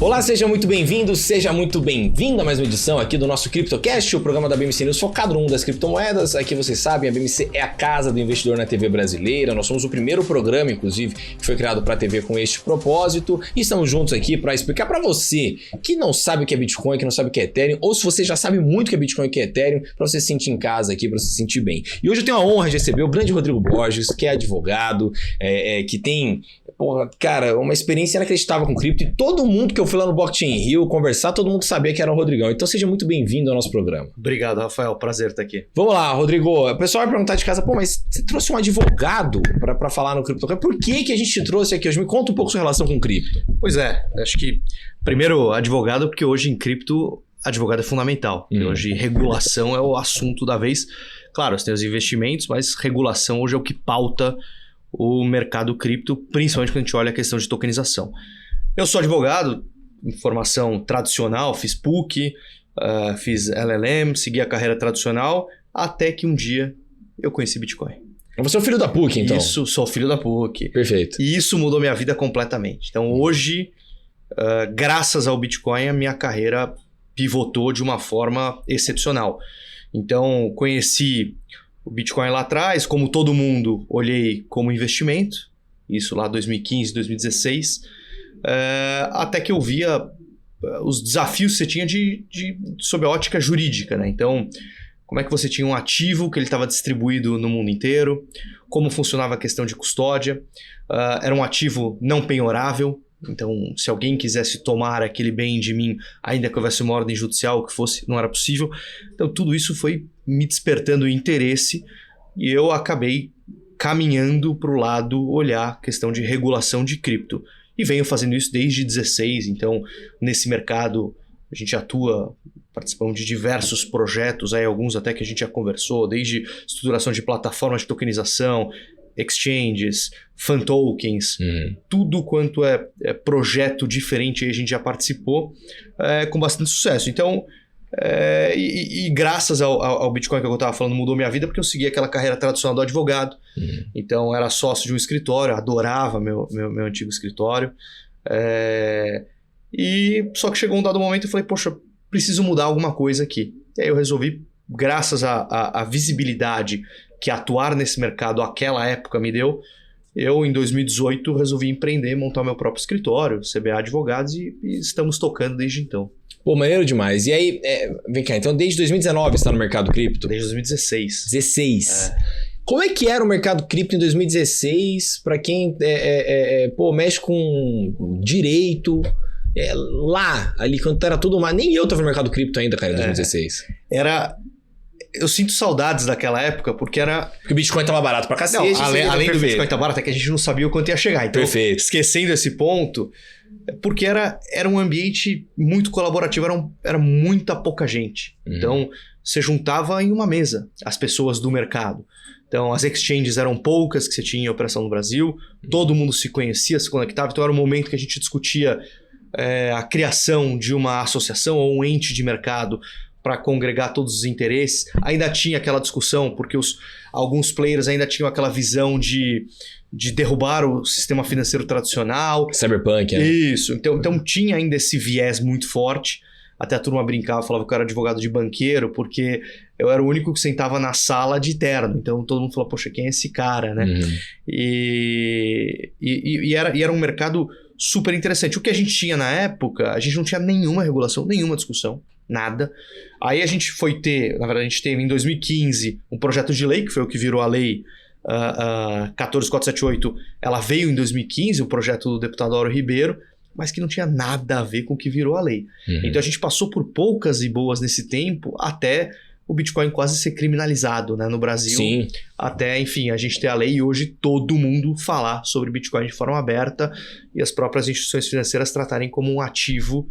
Olá, seja muito bem-vindo, seja muito bem-vinda a mais uma edição aqui do nosso CryptoCast, o programa da BMC News focado no mundo das criptomoedas. Aqui vocês sabem, a BMC é a casa do investidor na TV brasileira. Nós somos o primeiro programa, inclusive, que foi criado para a TV com este propósito. E estamos juntos aqui para explicar para você que não sabe o que é Bitcoin, que não sabe o que é Ethereum, ou se você já sabe muito o que é Bitcoin e o que é Ethereum, para você se sentir em casa aqui, para você se sentir bem. E hoje eu tenho a honra de receber o grande Rodrigo Borges, que é advogado, que tem... Porra, cara, uma experiência inacreditável com cripto, e todo mundo que eu fui lá no Blockchain Rio conversar, todo mundo sabia que era o Rodrigão. Então seja muito bem-vindo ao nosso programa. Obrigado, Rafael. Prazer estar aqui. Vamos lá, Rodrigo. O pessoal vai perguntar de casa, pô, mas você trouxe um advogado para falar no CryptoCast. Por que a gente te trouxe aqui hoje? Me conta um pouco sua relação com cripto. Pois é, acho que primeiro advogado, porque hoje em cripto advogado é fundamental. Hoje regulação é o assunto da vez. Claro, você tem os investimentos, mas regulação hoje é o que pauta o mercado cripto, principalmente quando a gente olha a questão de tokenização. Eu sou advogado, em formação tradicional, fiz PUC, fiz LLM, segui a carreira tradicional, até que um dia eu conheci Bitcoin. Você é o filho da PUC, então? Isso, sou filho da PUC. Perfeito. E isso mudou minha vida completamente. Então hoje, graças ao Bitcoin, a minha carreira pivotou de uma forma excepcional. Então conheci o Bitcoin lá atrás, como todo mundo, olhei como investimento, isso lá 2015, 2016, até que eu via os desafios que você tinha sob a ótica jurídica, né? Então, como é que você tinha um ativo que ele estava distribuído no mundo inteiro, como funcionava a questão de custódia, era um ativo não penhorável, então se alguém quisesse tomar aquele bem de mim, ainda que houvesse uma ordem judicial, o que fosse, não era possível. Então tudo isso foi me despertando interesse e eu acabei caminhando para o lado olhar a questão de regulação de cripto. E venho fazendo isso desde 2016, então nesse mercado a gente atua, participamos de diversos projetos, aí alguns até que a gente já conversou, desde estruturação de plataformas de tokenização, exchanges, fan tokens, tudo quanto é projeto diferente aí a gente já participou com bastante sucesso. Então, e graças ao Bitcoin que eu estava falando, mudou minha vida porque eu segui aquela carreira tradicional do advogado. Então, era sócio de um escritório, adorava meu antigo escritório. E só que chegou um dado momento e eu falei, poxa, preciso mudar alguma coisa aqui. E aí eu resolvi, graças à visibilidade que atuar nesse mercado àquela época me deu, eu em 2018 resolvi empreender, montar meu próprio escritório, CBA Advogados, e estamos tocando desde então. Pô, maneiro demais. E aí, vem cá, então desde 2019 você está no mercado cripto? Desde 2016. 16. Como é que era o mercado cripto em 2016 para quem mexe com direito? Lá, ali, quando era tudo mais... Nem eu tava no mercado cripto ainda, cara, em 2016. Eu sinto saudades daquela época, porque era... Porque o Bitcoin tava barato pra cacete. Não, além do Bitcoin estar barato, é que a gente não sabia o quanto ia chegar. Então, perfeito. Esquecendo esse ponto, porque era um ambiente muito colaborativo, era muita pouca gente. Então, você juntava em uma mesa as pessoas do mercado. Então, as exchanges eram poucas que você tinha em operação no Brasil, todo mundo se conhecia, se conectava, então era um momento que a gente discutia a criação de uma associação ou um ente de mercado para congregar todos os interesses. Ainda tinha aquela discussão, porque alguns players ainda tinham aquela visão de derrubar o sistema financeiro tradicional. Cyberpunk, né? Isso. Então tinha ainda esse viés muito forte. Até a turma brincava, falava que eu era advogado de banqueiro, porque eu era o único que sentava na sala de terno. Então todo mundo falava, poxa, quem é esse cara, né? E era um mercado super interessante. O que a gente tinha na época, a gente não tinha nenhuma regulação, nenhuma discussão, nada. Aí a gente foi ter, na verdade a gente teve em 2015 um projeto de lei, que foi o que virou a lei 14478. Ela veio em 2015, o projeto do deputado Auro Ribeiro, mas que não tinha nada a ver com o que virou a lei. Então a gente passou por poucas e boas nesse tempo, até o Bitcoin quase ser criminalizado, né, no Brasil. Sim. Até, enfim, a gente ter a lei e hoje todo mundo falar sobre Bitcoin de forma aberta e as próprias instituições financeiras tratarem como um ativo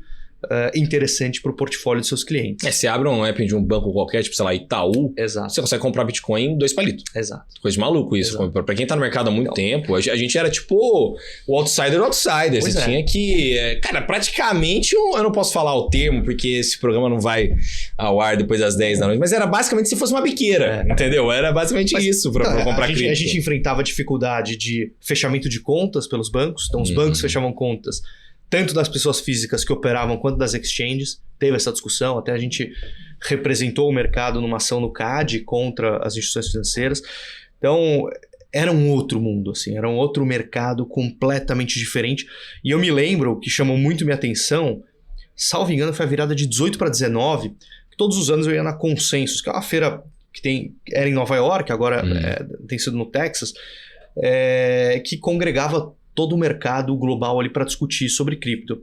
interessante para o portfólio de seus clientes. Você abre um app de um banco qualquer, tipo, sei lá, Itaú, Exato. Você consegue comprar Bitcoin em 2 palitos. Exato. Coisa de maluco isso. Para quem tá no mercado há muito tempo, a gente era tipo o outsider do outsider. Você tinha que... Cara, praticamente, eu não posso falar o termo, porque esse programa não vai ao ar depois das 10 da noite, mas era basicamente se fosse uma biqueira, entendeu? Era basicamente isso para comprar cripto. A gente enfrentava a dificuldade de fechamento de contas pelos bancos, então os bancos fechavam contas tanto das pessoas físicas que operavam quanto das exchanges. Teve essa discussão, até a gente representou o mercado numa ação no CAD contra as instituições financeiras. Então, era um outro mundo, assim, era um outro mercado completamente diferente. E eu me lembro que chamou muito minha atenção, salvo engano, foi a virada de 18 para 19, que todos os anos eu ia na Consensus, que é uma feira que era em Nova York, agora tem sido no Texas, que congregava todo o mercado global ali para discutir sobre cripto.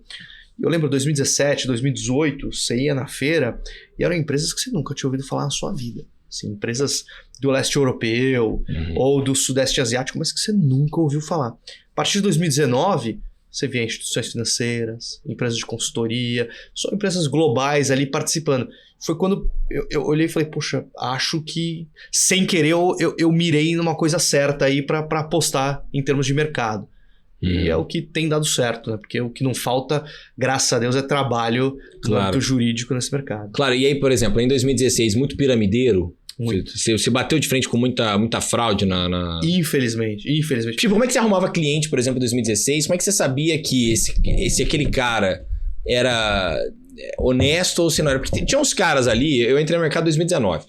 Eu lembro 2017, 2018, você ia na feira e eram empresas que você nunca tinha ouvido falar na sua vida. Assim, empresas do leste europeu ou do sudeste asiático, mas que você nunca ouviu falar. A partir de 2019, você via instituições financeiras, empresas de consultoria, só empresas globais ali participando. Foi quando eu olhei e falei, poxa, acho que sem querer eu mirei numa coisa certa aí para apostar em termos de mercado. E é o que tem dado certo, né? Porque o que não falta, graças a Deus, é trabalho do jurídico nesse mercado. Claro, e aí, por exemplo, em 2016, muito piramideiro. Muito. Você bateu de frente com muita fraude na... Infelizmente. Tipo, como é que você arrumava cliente, por exemplo, em 2016? Como é que você sabia que aquele cara era honesto ou se não era? Porque tinha uns caras ali, eu entrei no mercado em 2019.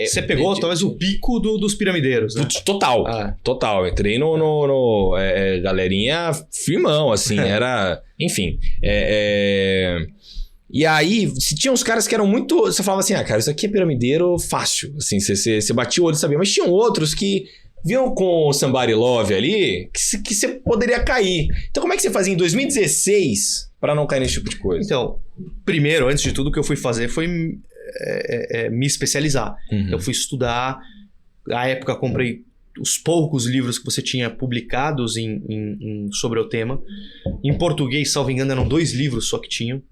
Você pegou talvez o pico dos piramideiros, né? Total. Entrei no galerinha firmão, assim, era... Enfim, E aí, se tinha uns caras que eram muito... Você falava assim, cara, isso aqui é piramideiro fácil. Assim, você batia o olho e sabia. Mas tinham outros que viam com o Somebody Love ali que você poderia cair. Então, como é que você fazia em 2016 para não cair nesse tipo de coisa? Então, primeiro, antes de tudo, o que eu fui fazer foi me especializar. Eu fui estudar. Na época, comprei os poucos livros que você tinha publicados sobre o tema. Em português, salvo engano, eram 2 livros só que tinham.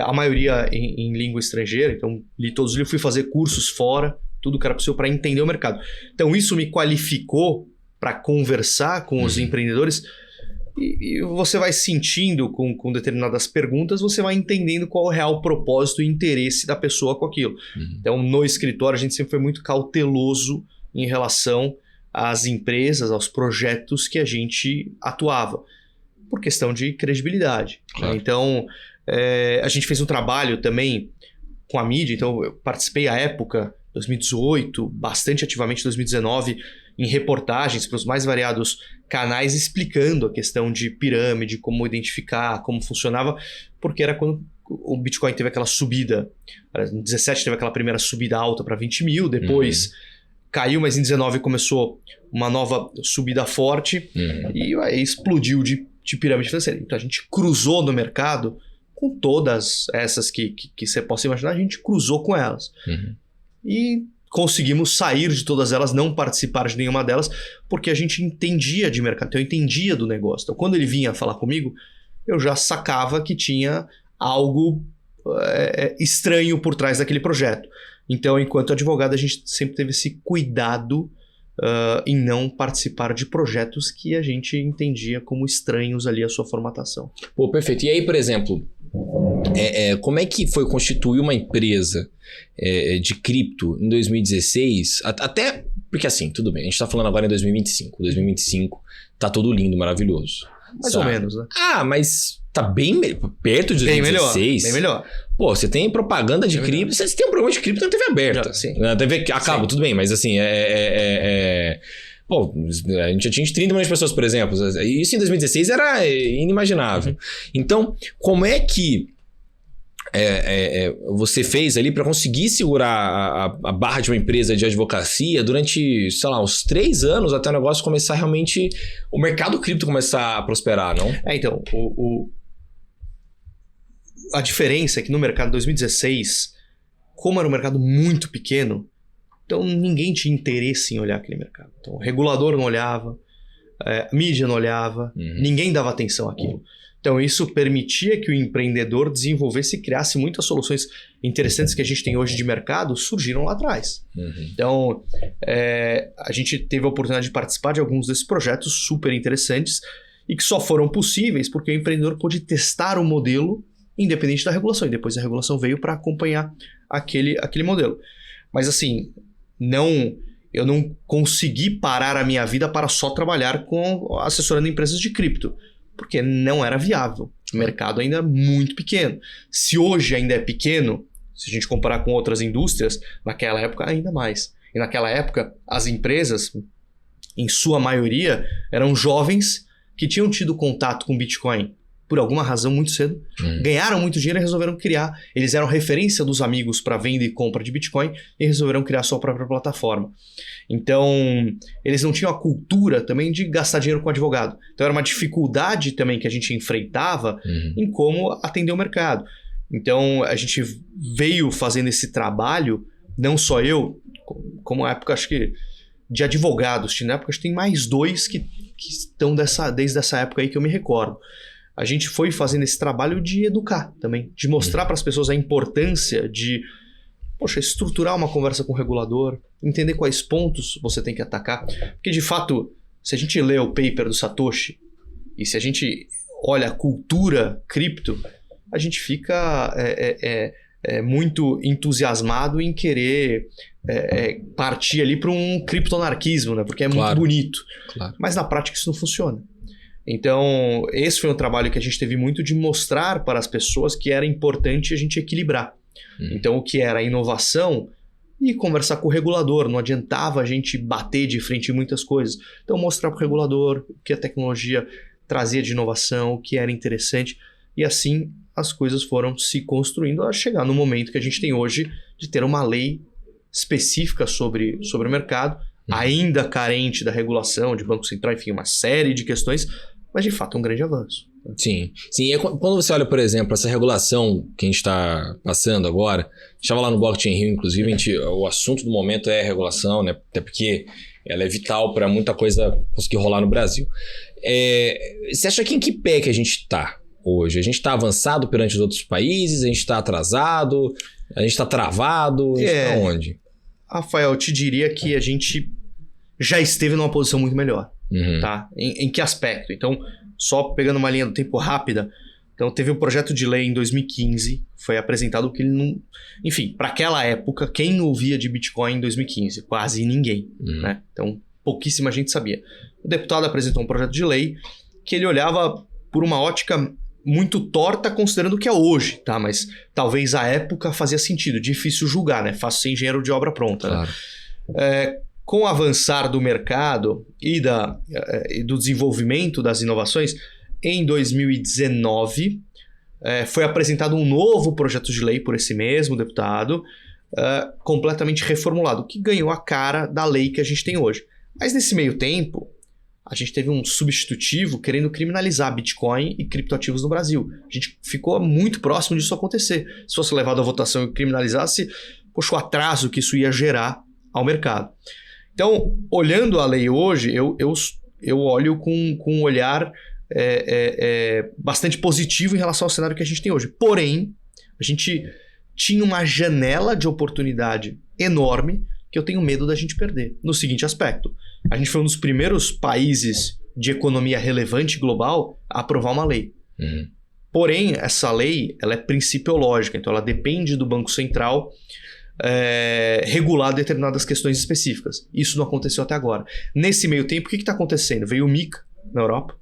A maioria em língua estrangeira, então li todos os livros, fui fazer cursos fora, tudo que era possível para entender o mercado. Então isso me qualificou para conversar com os empreendedores e você vai sentindo com determinadas perguntas, você vai entendendo qual é o real propósito e interesse da pessoa com aquilo. Então no escritório a gente sempre foi muito cauteloso em relação às empresas, aos projetos que a gente atuava, por questão de credibilidade. Claro. Então... a gente fez um trabalho também com a mídia, então eu participei à época, 2018, bastante ativamente em 2019, em reportagens para os mais variados canais explicando a questão de pirâmide, como identificar, como funcionava, porque era quando o Bitcoin teve aquela subida. Em 2017 teve aquela primeira subida alta para 20 mil, depois caiu, mas em 2019 começou uma nova subida forte e aí explodiu de pirâmide financeira. Então a gente cruzou no mercado com todas essas que você possa imaginar, a gente cruzou com elas. E conseguimos sair de todas elas, não participar de nenhuma delas, porque a gente entendia de mercado, então eu entendia do negócio. Então quando ele vinha falar comigo, eu já sacava que tinha algo estranho por trás daquele projeto. Então, enquanto advogado, a gente sempre teve esse cuidado em não participar de projetos que a gente entendia como estranhos ali a sua formatação. Pô, perfeito. E aí, por exemplo, como é que foi constituir uma empresa de cripto em 2016? Até porque assim, tudo bem, a gente tá falando agora em 2025. 2025 tá todo lindo, maravilhoso. Mais ou menos, né? Mas tá bem perto de 2016. Bem melhor. Pô, você tem propaganda de cripto, você tem um programa de cripto na TV aberta. Sim. Na TV a cabo, tudo bem, mas assim, Pô, a gente já tinha 30 milhões de pessoas, por exemplo. Isso em 2016 era inimaginável. Então, como é que você fez ali para conseguir segurar a barra de uma empresa de advocacia durante, sei lá, uns 3 anos até o negócio começar realmente... O mercado cripto começar a prosperar, não? Então, a diferença é que no mercado de 2016, como era um mercado muito pequeno, então ninguém tinha interesse em olhar aquele mercado. Então o regulador não olhava, a mídia não olhava, ninguém dava atenção àquilo. Então isso permitia que o empreendedor desenvolvesse e criasse muitas soluções interessantes que a gente tem hoje de mercado, surgiram lá atrás. Então a gente teve a oportunidade de participar de alguns desses projetos super interessantes e que só foram possíveis porque o empreendedor pôde testar o modelo independente da regulação. E depois a regulação veio para acompanhar aquele modelo. Mas assim, eu não consegui parar a minha vida para só trabalhar assessorando empresas de cripto. porque não era viável. O mercado ainda é muito pequeno. Se hoje ainda é pequeno, se a gente comparar com outras indústrias, naquela época ainda mais. E naquela época, as empresas, em sua maioria, eram jovens que tinham tido contato com Bitcoin por alguma razão muito cedo, ganharam muito dinheiro e resolveram criar. Eles eram referência dos amigos para venda e compra de Bitcoin e resolveram criar sua própria plataforma. Então, eles não tinham a cultura também de gastar dinheiro com advogado. Então, era uma dificuldade também que a gente enfrentava em como atender o mercado. Então, a gente veio fazendo esse trabalho, não só eu, como na época, acho que de advogados. Na época, acho que tem mais 2 que estão desde essa época aí que eu me recordo. A gente foi fazendo esse trabalho de educar também, de mostrar para as pessoas a importância de, estruturar uma conversa com o regulador, entender quais pontos você tem que atacar. Porque, de fato, se a gente lê o paper do Satoshi e se a gente olha a cultura cripto, a gente fica muito entusiasmado em querer partir ali para um criptoanarquismo, né? Porque é muito bonito. Claro. Mas na prática isso não funciona. Então, esse foi um trabalho que a gente teve muito de mostrar para as pessoas que era importante a gente equilibrar. Então, o que era a inovação e conversar com o regulador. Não adiantava a gente bater de frente em muitas coisas. Então, mostrar para o regulador o que a tecnologia trazia de inovação, o que era interessante. E assim, as coisas foram se construindo a chegar no momento que a gente tem hoje de ter uma lei específica sobre o mercado, ainda carente da regulação de Banco Central, enfim, uma série de questões, mas de fato é um grande avanço. Sim. E quando você olha, por exemplo, essa regulação que a gente está passando agora, a gente estava lá no Blockchain Rio, inclusive, o assunto do momento é a regulação, né? Até porque ela é vital para muita coisa conseguir rolar no Brasil. Você acha que em que pé que a gente está hoje? A gente está avançado perante os outros países? A gente está atrasado? A gente está travado? A gente está onde? Rafael, eu te diria que a gente já esteve numa posição muito melhor. Tá? Em que aspecto? Então, só pegando uma linha do tempo rápida, então teve um projeto de lei em 2015, foi apresentado que ele não... Enfim, para aquela época, quem ouvia de Bitcoin em 2015? Quase ninguém. Né? Então, pouquíssima gente sabia. O deputado apresentou um projeto de lei que ele olhava por uma ótica muito torta, considerando o que é hoje, tá? Mas talvez a época fazia sentido, difícil julgar, né? Fácil ser engenheiro de obra pronta. Claro. Né? Com o avançar do mercado e do desenvolvimento das inovações, em 2019 foi apresentado um novo projeto de lei por esse mesmo deputado, completamente reformulado, que ganhou a cara da lei que a gente tem hoje. Mas nesse meio tempo, a gente teve um substitutivo querendo criminalizar Bitcoin e criptoativos no Brasil. A gente ficou muito próximo disso acontecer. Se fosse levado à votação e criminalizasse, o atraso que isso ia gerar ao mercado. Então, olhando a lei hoje, eu olho com um olhar bastante positivo em relação ao cenário que a gente tem hoje. Porém, a gente tinha uma janela de oportunidade enorme que eu tenho medo da gente perder. No seguinte aspecto, a gente foi um dos primeiros países de economia relevante global a aprovar uma lei. Porém, essa lei ela é principiológica, então ela depende do Banco Central regular determinadas questões específicas. Isso não aconteceu até agora. Nesse meio tempo, o que está acontecendo? Veio o MiCA na Europa,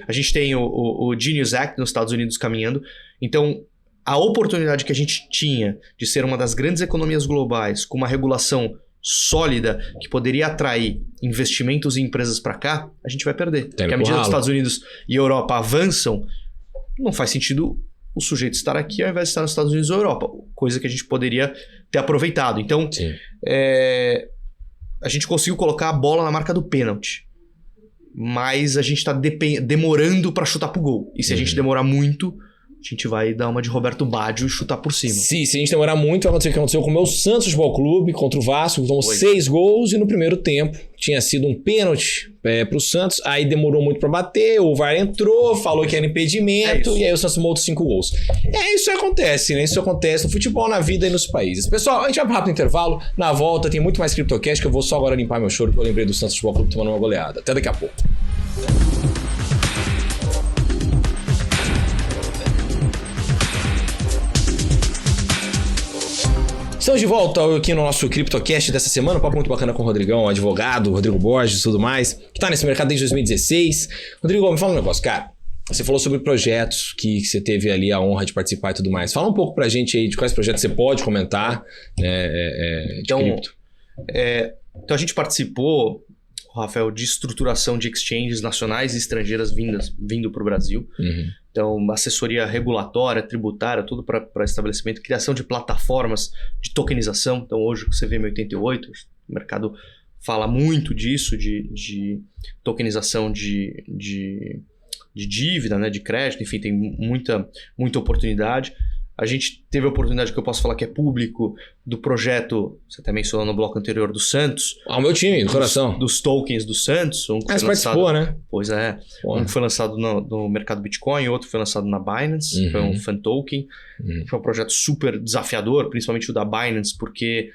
a gente tem o Genius Act nos Estados Unidos caminhando, então a oportunidade que a gente tinha de ser uma das grandes economias globais com uma regulação sólida que poderia atrair investimentos em empresas para cá, a gente vai perder. Porque à medida que os Estados Unidos e Europa avançam, não faz sentido o sujeito estar aqui ao invés de estar nos Estados Unidos ou Europa, coisa que a gente poderia ter aproveitado. Então, a gente conseguiu colocar a bola na marca do pênalti, mas a gente está demorando para chutar pro gol. E se a gente demorar muito, a gente vai dar uma de Roberto Baggio e chutar por cima. Sim, se a gente demorar muito, vai acontecer o que aconteceu com o meu Santos Futebol Clube contra o Vasco, que tomou 6 gols e no primeiro tempo tinha sido um pênalti pro Santos, aí demorou muito pra bater, o VAR entrou, falou que era impedimento e aí o Santos tomou outros 5 gols. Isso acontece, né? Isso acontece no futebol, na vida e nos países. Pessoal, a gente vai pro rápido intervalo, na volta tem muito mais CryptoCast, que eu vou só agora limpar meu choro, porque eu lembrei do Santos Futebol Clube tomando uma goleada. Até daqui a pouco. Estamos de volta aqui no nosso CryptoCast dessa semana, um papo muito bacana com o Rodrigão, advogado, Rodrigo Borges e tudo mais, que tá nesse mercado desde 2016. Rodrigo, me fala um negócio, cara. Você falou sobre projetos que você teve ali a honra de participar e tudo mais. Fala um pouco pra gente aí de quais projetos você pode comentar de cripto. Então a gente participou, Rafael, de estruturação de exchanges nacionais e estrangeiras vindo para o Brasil. Uhum. Então, assessoria regulatória, tributária, tudo para estabelecimento, criação de plataformas de tokenização. Então, hoje, você vê M88, o mercado fala muito disso, de tokenização de dívida, né, de crédito, enfim, tem muita oportunidade. A gente teve a oportunidade, que eu posso falar que é público, do projeto, você até mencionou no bloco anterior, do Santos. O meu time, do coração. Dos tokens do Santos. Um que você participou, né? Pois é. Porra. Um que foi lançado no mercado Bitcoin, outro foi lançado na Binance, foi um fan token. Foi um projeto super desafiador, principalmente o da Binance, porque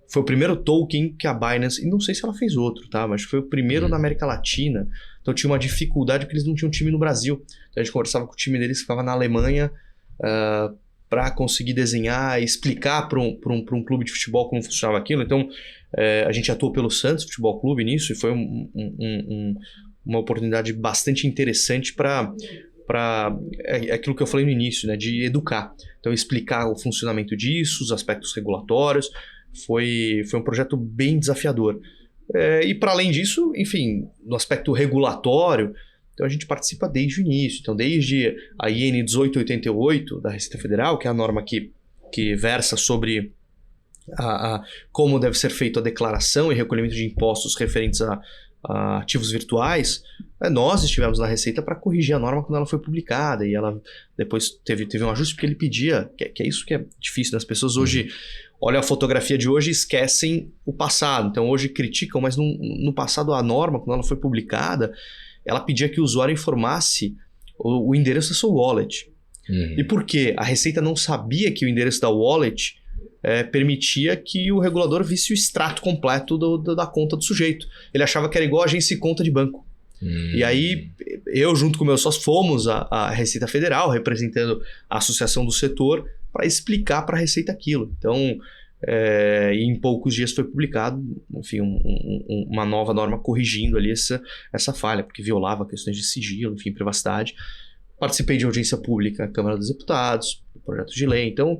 foi o primeiro token que a Binance, e não sei se ela fez outro, tá? Mas foi o primeiro na América Latina. Então tinha uma dificuldade porque eles não tinham time no Brasil. Então a gente conversava com o time deles que ficava na Alemanha, para conseguir desenhar e explicar para um clube de futebol como funcionava aquilo. Então, a gente atuou pelo Santos Futebol Clube nisso e foi uma oportunidade bastante interessante para aquilo que eu falei no início, né, de educar. Então, explicar o funcionamento disso, os aspectos regulatórios. Foi um projeto bem desafiador. E para além disso, enfim, no aspecto regulatório, então a gente participa desde o início. Então desde a IN 1888 da Receita Federal, que é a norma que versa sobre como deve ser feita a declaração e recolhimento de impostos referentes a ativos virtuais, nós estivemos na Receita para corrigir a norma quando ela foi publicada, e ela depois teve um ajuste porque ele pedia, que é isso que é difícil, né? As pessoas hoje olham a fotografia de hoje e esquecem o passado. Então hoje criticam, mas no passado a norma, quando ela foi publicada, ela pedia que o usuário informasse o endereço da sua wallet. E por quê? A Receita não sabia que o endereço da wallet permitia que o regulador visse o extrato completo da conta do sujeito. Ele achava que era igual a agência e conta de banco. E aí, eu junto com meus sócios fomos à Receita Federal, representando a associação do setor, para explicar para a Receita aquilo. Então, e em poucos dias foi publicado, enfim, uma nova norma corrigindo ali essa falha, porque violava questões de sigilo, enfim, privacidade. Participei de audiência pública na Câmara dos Deputados, projeto de lei. Então,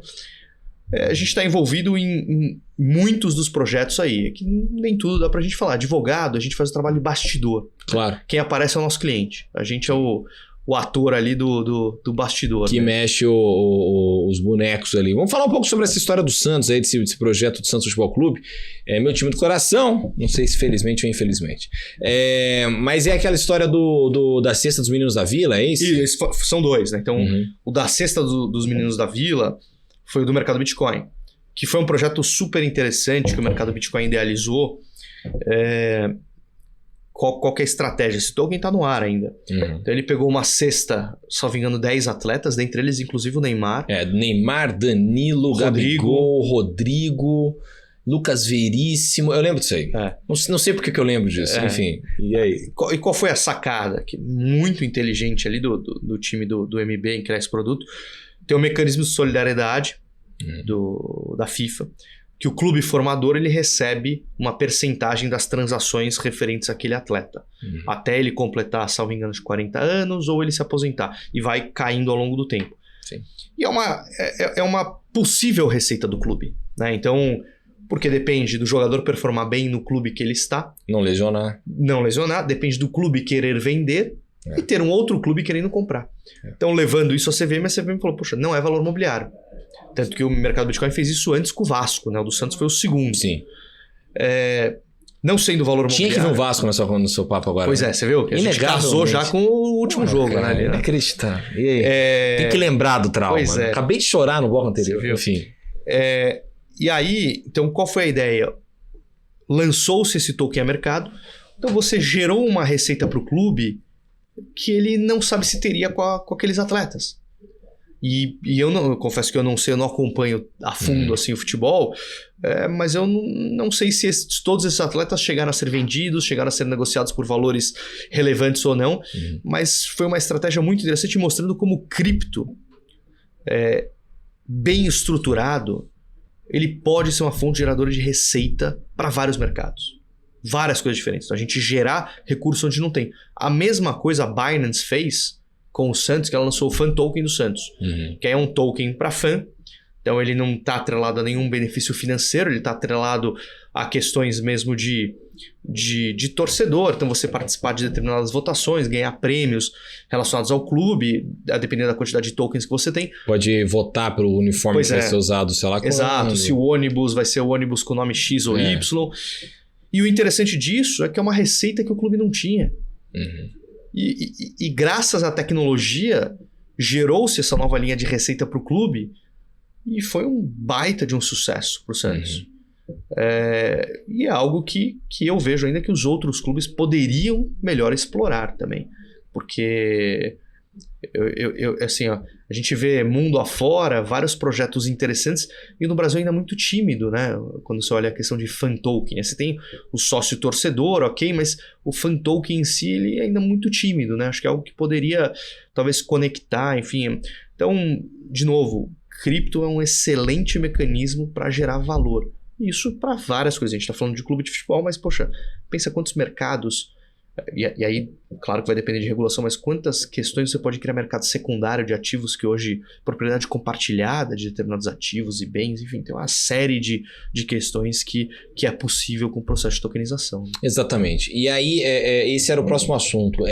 a gente está envolvido em muitos dos projetos aí. Que nem tudo dá para a gente falar. Advogado, a gente faz o trabalho de bastidor. Claro. Quem aparece é o nosso cliente. A gente é o ator ali do bastidor. Que mexe os bonecos ali. Vamos falar um pouco sobre essa história do Santos, aí, desse projeto do Santos Futebol Clube. É meu time do coração, não sei se felizmente ou infelizmente. Mas é aquela história da Cesta dos Meninos da Vila, é isso? Isso, são dois, né? Então, o da Cesta dos Meninos da Vila foi o do mercado Bitcoin, que foi um projeto super interessante que o mercado Bitcoin idealizou. Qual que é a estratégia? Esse token está no ar ainda. Então ele pegou uma cesta, só me engano, 10 atletas, dentre eles inclusive o Neymar. Neymar, Danilo, Gabigol, Rodrigo, Lucas Veríssimo. Eu lembro disso aí. Não sei porque que eu lembro disso. Enfim, e aí? E qual foi a sacada? Que muito inteligente ali do time do MB em criar esse produto. Tem um mecanismo de solidariedade da FIFA, que o clube formador ele recebe uma percentagem das transações referentes àquele atleta, até ele completar, salvo engano, de 40 anos ou ele se aposentar, e vai caindo ao longo do tempo. Sim. E é uma possível receita do clube, né? Então, porque depende do jogador performar bem no clube que ele está. Não lesionar. Depende do clube querer vender e ter um outro clube querendo comprar. Então, levando isso a CVM, a CVM falou, poxa, não é valor mobiliário. Tanto que o mercado Bitcoin fez isso antes com o Vasco, né? O do Santos foi o segundo. Sim. Não sendo valor mobiliário... Tinha que vir o Vasco no seu papo agora. Pois você viu? A gente casou já com o último jogo, cara, né? Inacreditável. E aí? Tem que lembrar do trauma. Pois é. Acabei de chorar no bloco anterior. Enfim. E aí, então, qual foi a ideia? Lançou-se esse token a mercado, então você gerou uma receita para o clube que ele não sabe se teria com aqueles atletas. E eu confesso que eu não acompanho a fundo assim, o futebol, mas eu não sei se todos esses atletas chegaram a ser vendidos, chegaram a ser negociados por valores relevantes ou não, mas foi uma estratégia muito interessante mostrando como o cripto, bem estruturado, ele pode ser uma fonte geradora de receita para vários mercados. Várias coisas diferentes. Então, a gente gerar recurso onde não tem. A mesma coisa a Binance fez com o Santos, que ela lançou o Fan Token do Santos, que é um token para fã. Então ele não está atrelado a nenhum benefício financeiro, ele está atrelado a questões mesmo de torcedor. Então você participar de determinadas votações, ganhar prêmios relacionados ao clube, a depender da quantidade de tokens que você tem. Pode votar pelo uniforme que vai ser usado, sei lá quando. Exato, se o ônibus vai ser o ônibus com o nome X ou Y. E o interessante disso é que é uma receita que o clube não tinha. E graças à tecnologia, gerou-se essa nova linha de receita para o clube e foi um baita de um sucesso para o Santos. E é algo que eu vejo ainda que os outros clubes poderiam melhor explorar também. Porque assim, ó, a gente vê mundo afora, vários projetos interessantes, e no Brasil ainda é muito tímido, né? Quando você olha a questão de fan token. Você tem o sócio torcedor, ok, mas o fan token em si ele é ainda muito tímido, né? Acho que é algo que poderia talvez conectar, enfim. Então, de novo, cripto é um excelente mecanismo para gerar valor. Isso para várias coisas. A gente está falando de clube de futebol, mas, poxa, pensa quantos mercados. E aí, claro que vai depender de regulação, mas quantas questões você pode criar mercado secundário de ativos que hoje, propriedade compartilhada de determinados ativos e bens, enfim, tem uma série de questões que é possível com o processo de tokenização. Exatamente. E aí, esse era o próximo assunto.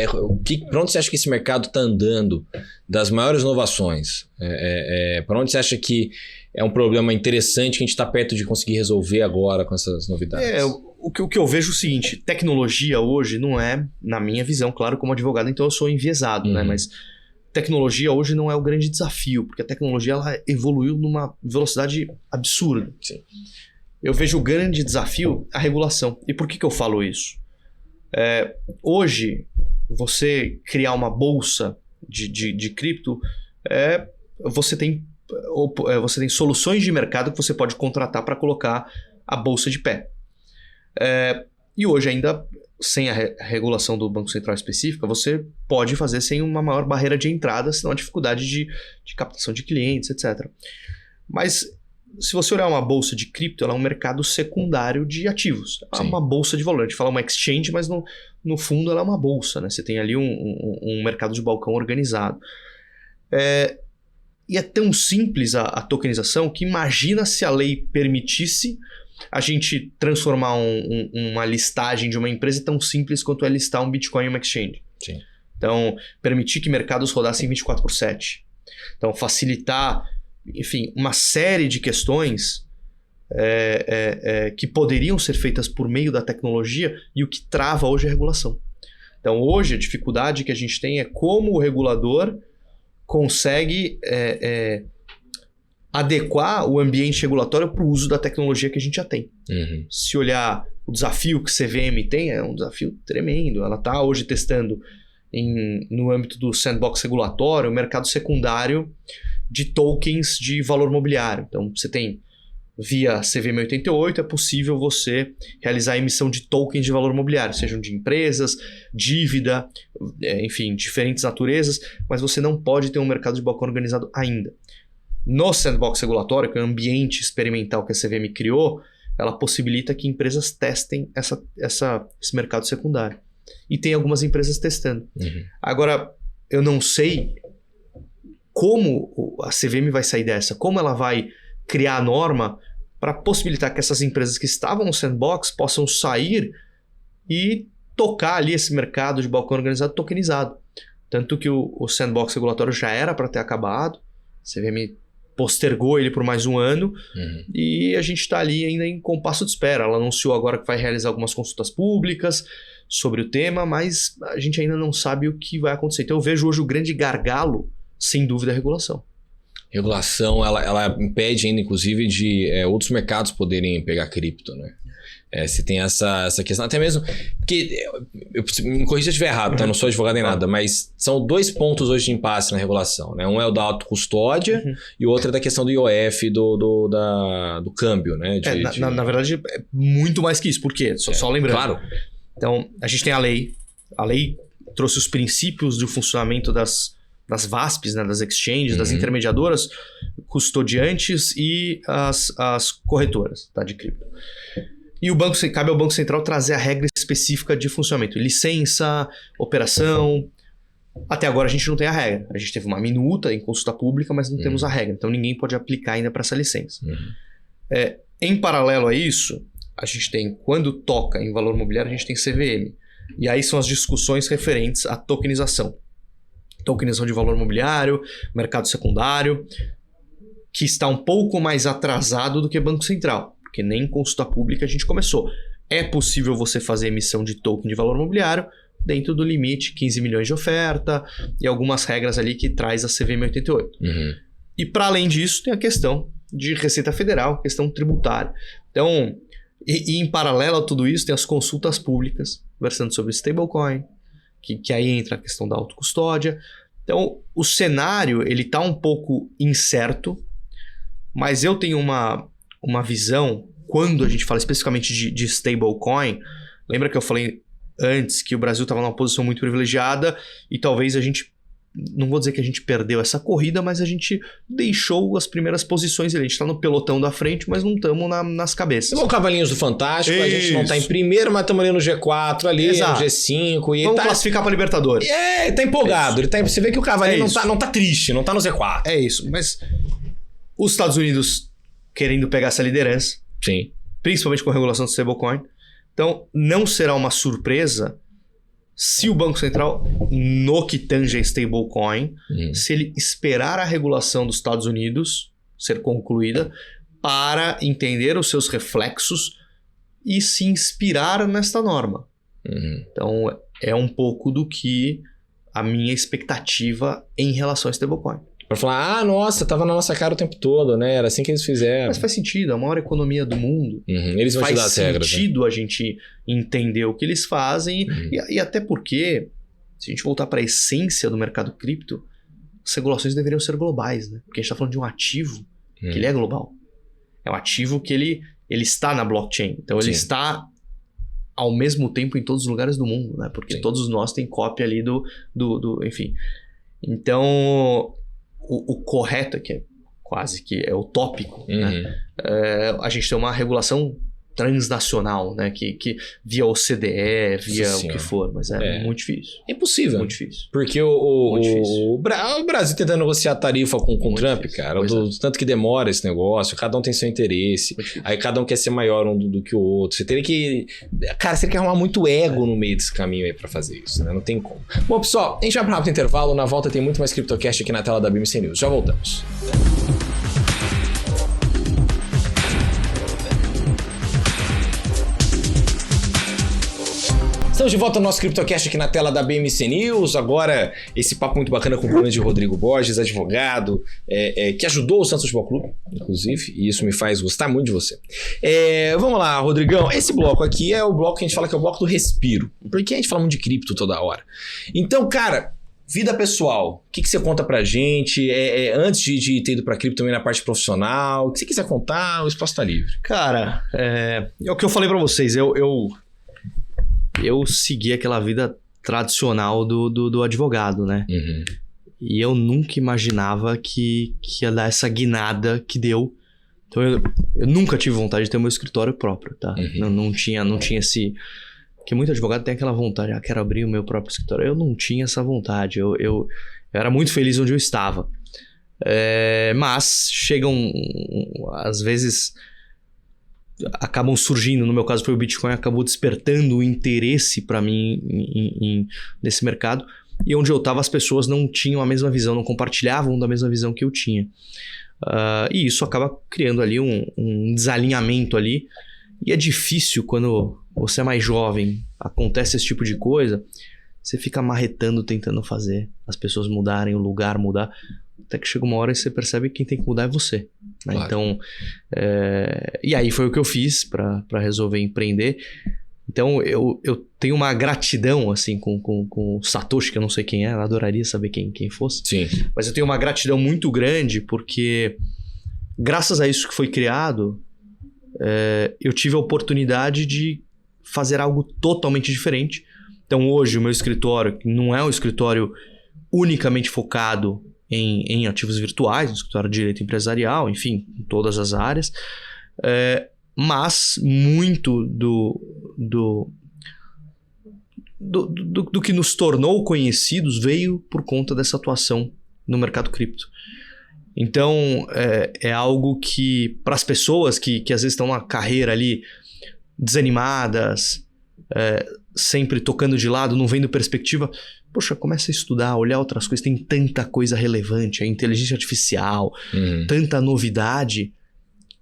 Para onde você acha que esse mercado está andando das maiores inovações? Para onde você acha que é um problema interessante que a gente está perto de conseguir resolver agora com essas novidades? O que eu vejo é o seguinte, tecnologia hoje não é, na minha visão, claro, como advogado, então eu sou enviesado, né? Mas tecnologia hoje não é o grande desafio, porque a tecnologia ela evoluiu numa velocidade absurda. Sim. Eu vejo o grande desafio a regulação. E por que eu falo isso? Hoje, você criar uma bolsa de cripto, você tem soluções de mercado que você pode contratar para colocar a bolsa de pé. E hoje ainda, sem a regulação do Banco Central específica, você pode fazer sem uma maior barreira de entrada, senão a dificuldade de captação de clientes, etc. Mas se você olhar uma bolsa de cripto, ela é um mercado secundário de ativos. É uma bolsa de valor. A gente fala uma exchange, mas no fundo ela é uma bolsa, né? Você tem ali um mercado de balcão organizado. E é tão simples a tokenização que imagina se a lei permitisse a gente transformar uma listagem de uma empresa tão simples quanto é listar um Bitcoin em uma exchange. Sim. Então, permitir que mercados rodassem 24/7. Então, facilitar, enfim, uma série de questões que poderiam ser feitas por meio da tecnologia e o que trava hoje é a regulação. Então, hoje, a dificuldade que a gente tem é como o regulador consegue adequar o ambiente regulatório para o uso da tecnologia que a gente já tem. Se olhar o desafio que a CVM tem, é um desafio tremendo. Ela está hoje testando no âmbito do sandbox regulatório o mercado secundário de tokens de valor mobiliário. Então, você tem, via CVM 88, é possível você realizar a emissão de tokens de valor mobiliário, sejam de empresas, dívida, enfim, diferentes naturezas, mas você não pode ter um mercado de balcão organizado ainda. No sandbox regulatório, que é o ambiente experimental que a CVM criou, ela possibilita que empresas testem esse mercado secundário. E tem algumas empresas testando. Agora, eu não sei como a CVM vai sair dessa, como ela vai criar a norma para possibilitar que essas empresas que estavam no sandbox possam sair e tocar ali esse mercado de balcão organizado tokenizado. Tanto que o sandbox regulatório já era para ter acabado, a CVM postergou ele por mais um ano e a gente está ali ainda em compasso de espera. Ela anunciou agora que vai realizar algumas consultas públicas sobre o tema, mas a gente ainda não sabe o que vai acontecer. Então eu vejo hoje o grande gargalo, sem dúvida, a regulação. Regulação, ela impede ainda, inclusive, de outros mercados poderem pegar cripto, né? Se tem essa questão, até mesmo porque, me corrija se eu estiver errado, tá? Eu não sou advogado nem nada, mas são dois pontos hoje de impasse na regulação, né? Um é o da autocustódia e o outro é da questão do IOF, do câmbio, né? Na verdade, é muito mais que isso. Por quê? Só lembrando. Claro. Então, a gente tem a lei trouxe os princípios do funcionamento das VASPs, né, das exchanges, das intermediadoras, custodiantes e as corretoras, tá, de cripto. E cabe ao Banco Central trazer a regra específica de funcionamento. Licença, operação, Até agora a gente não tem a regra. A gente teve uma minuta em consulta pública, mas não temos a regra. Então ninguém pode aplicar ainda para essa licença. Em paralelo a isso, a gente tem, quando toca em valor imobiliário, a gente tem CVM. E aí são as discussões referentes à tokenização. Tokenização de valor imobiliário, mercado secundário, que está um pouco mais atrasado do que Banco Central, porque nem em consulta pública a gente começou. É possível você fazer emissão de token de valor imobiliário dentro do limite 15 milhões de oferta e algumas regras ali que traz a CVM 88. E para além disso, tem a questão de Receita Federal, questão tributária. Então, e em paralelo a tudo isso, tem as consultas públicas, versando sobre stablecoin, que aí entra a questão da autocustódia. Então, o cenário ele está um pouco incerto, mas eu tenho uma visão, quando a gente fala especificamente de stablecoin, lembra que eu falei antes que o Brasil estava numa posição muito privilegiada e talvez a gente, não vou dizer que a gente perdeu essa corrida, mas a gente deixou as primeiras posições ali. A gente está no pelotão da frente, mas não estamos nas cabeças. Estamos cavalinhos do Fantástico, a gente não está em primeiro, mas estamos ali no G4, ali, Exato. no G5. E vamos classificar para Libertadores. Ele tá empolgado. Você vê que o cavalinho não tá triste, não tá no Z4. É isso, mas os Estados Unidos querendo pegar essa liderança, sim, principalmente com a regulação do stablecoin. Então, não será uma surpresa se o Banco Central, no que tange a stablecoin, se ele esperar a regulação dos Estados Unidos ser concluída para entender os seus reflexos e se inspirar nesta norma. Então, é um pouco do que a minha expectativa em relação a stablecoin. Pra falar, nossa, tava na nossa cara o tempo todo, né? Era assim que eles fizeram. Mas faz sentido, é a maior economia do mundo. Eles vão te dar as regras. Faz sentido a gente entender o que eles fazem e até porque, se a gente voltar para a essência do mercado cripto, as regulações deveriam ser globais, né? Porque a gente está falando de um ativo que ele é global. É um ativo que ele está na blockchain. Então ele está ao mesmo tempo em todos os lugares do mundo, né? Porque todos nós tem cópia ali do enfim. Então, o correto, que é quase que é utópico, né? A gente tem uma regulação transnacional, né? Que via OCDE, via o que for, mas é muito difícil. É impossível. Muito difícil. Porque o Brasil tentando negociar tarifa com o Trump, difícil, cara, tanto que demora esse negócio, cada um tem seu interesse, aí cada um quer ser maior um do que o outro. Você teria que... Cara, você teria que arrumar muito ego no meio desse caminho aí pra fazer isso, né? Não tem como. Bom, pessoal, a gente vai pra um rápido intervalo, na volta tem muito mais CryptoCast aqui na tela da BMC News. Já voltamos. Estamos de volta no nosso CryptoCast aqui na tela da BMC News. Agora, esse papo muito bacana com o grande Rodrigo Borges, advogado, que ajudou o Santos Futebol Clube, inclusive, e isso me faz gostar muito de você. Vamos lá, Rodrigão. Esse bloco aqui é o bloco que a gente fala que é o bloco do respiro, porque a gente fala muito de cripto toda hora. Então, cara, vida pessoal, o que você conta pra gente? Antes de ter ido pra cripto também na parte profissional, o que você quiser contar, o espaço tá livre. Cara, é o que eu falei pra vocês, eu segui aquela vida tradicional do advogado, né? E eu nunca imaginava que ia dar essa guinada que deu. Então eu nunca tive vontade de ter meu escritório próprio, tá? Não tinha esse... Porque muito advogado tem aquela vontade, quero abrir o meu próprio escritório. Eu não tinha essa vontade, eu era muito feliz onde eu estava. Mas chegam, às vezes... acabam surgindo, no meu caso foi o Bitcoin, acabou despertando o interesse para mim nesse mercado, e onde eu estava as pessoas não tinham a mesma visão, não compartilhavam da mesma visão que eu tinha. E isso acaba criando ali um desalinhamento ali, e é difícil quando você é mais jovem, acontece esse tipo de coisa, você fica marretando, tentando fazer as pessoas mudarem, o lugar mudar, até que chega uma hora e você percebe que quem tem que mudar é você, né? Claro. Então, e aí foi o que eu fiz para resolver empreender. Então, eu tenho uma gratidão, assim, com o Satoshi, que eu não sei quem é, eu adoraria saber quem fosse. Sim. Mas eu tenho uma gratidão muito grande porque, graças a isso que foi criado, eu tive a oportunidade de fazer algo totalmente diferente. Então, hoje, o meu escritório, que não é um escritório unicamente focado em ativos virtuais, no escritório de direito empresarial, enfim, em todas as áreas, mas muito do que nos tornou conhecidos veio por conta dessa atuação no mercado cripto. Então, é algo que, para as pessoas que às vezes estão na carreira ali desanimadas, sempre tocando de lado, não vendo perspectiva, poxa, começa a estudar, olhar outras coisas, tem tanta coisa relevante, a inteligência artificial, tanta novidade,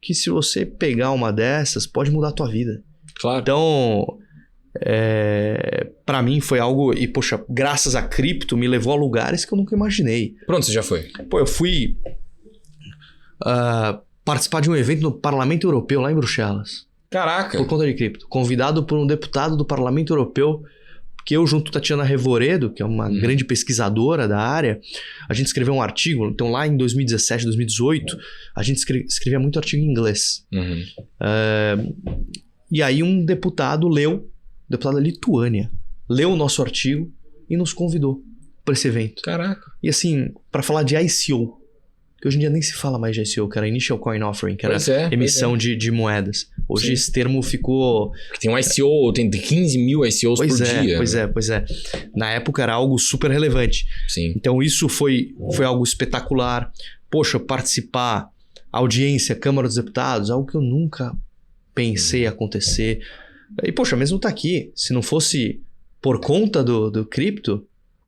que se você pegar uma dessas, pode mudar a tua vida. Claro. Então, para mim foi algo, e poxa, graças a cripto me levou a lugares que eu nunca imaginei. Pra onde você já foi? Pô, eu fui participar de um evento no Parlamento Europeu, lá em Bruxelas. Caraca! Por conta de cripto. Convidado por um deputado do Parlamento Europeu, que eu junto com Tatiana Revoredo, que é uma grande pesquisadora da área, a gente escreveu um artigo. Então lá em 2017, 2018, a gente escrevia muito artigo em inglês. E aí um deputado da Lituânia, leu o nosso artigo e nos convidou para esse evento. Caraca! E assim, para falar de ICO, que hoje em dia nem se fala mais de ICO, que era Initial Coin Offering, que era emissão de moedas. Hoje esse termo ficou... Tem um ICO, tem 15 mil ICOs por dia. Pois é. Na época era algo super relevante. Sim. Então isso foi algo espetacular. Poxa, participar, audiência, Câmara dos Deputados, algo que eu nunca pensei acontecer. E poxa, mesmo tá aqui. Se não fosse por conta do cripto,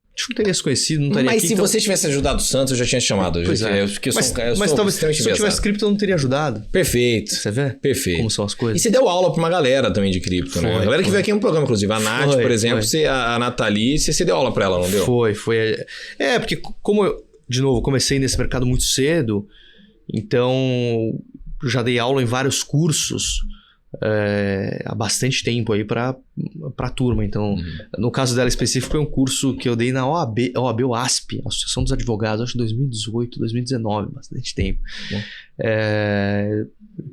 a gente não teria se conhecido, não estaria aqui. Mas se você tivesse ajudado o Santos, eu já tinha chamado. Pois é. Mas talvez se eu tivesse cripto, eu não teria ajudado. Perfeito. Você vê? Perfeito. Como são as coisas. E você deu aula pra uma galera também de cripto, né? A galera que veio aqui no programa, inclusive. A Nath, por exemplo, a Nathalie, você deu aula pra ela, não deu? Foi. Porque como eu, de novo, comecei nesse mercado muito cedo, então já dei aula em vários cursos há bastante tempo aí pra turma. Então, no caso dela específico, foi um curso que eu dei na OAB-OASP, Associação dos Advogados, acho que 2018, 2019, bastante tempo.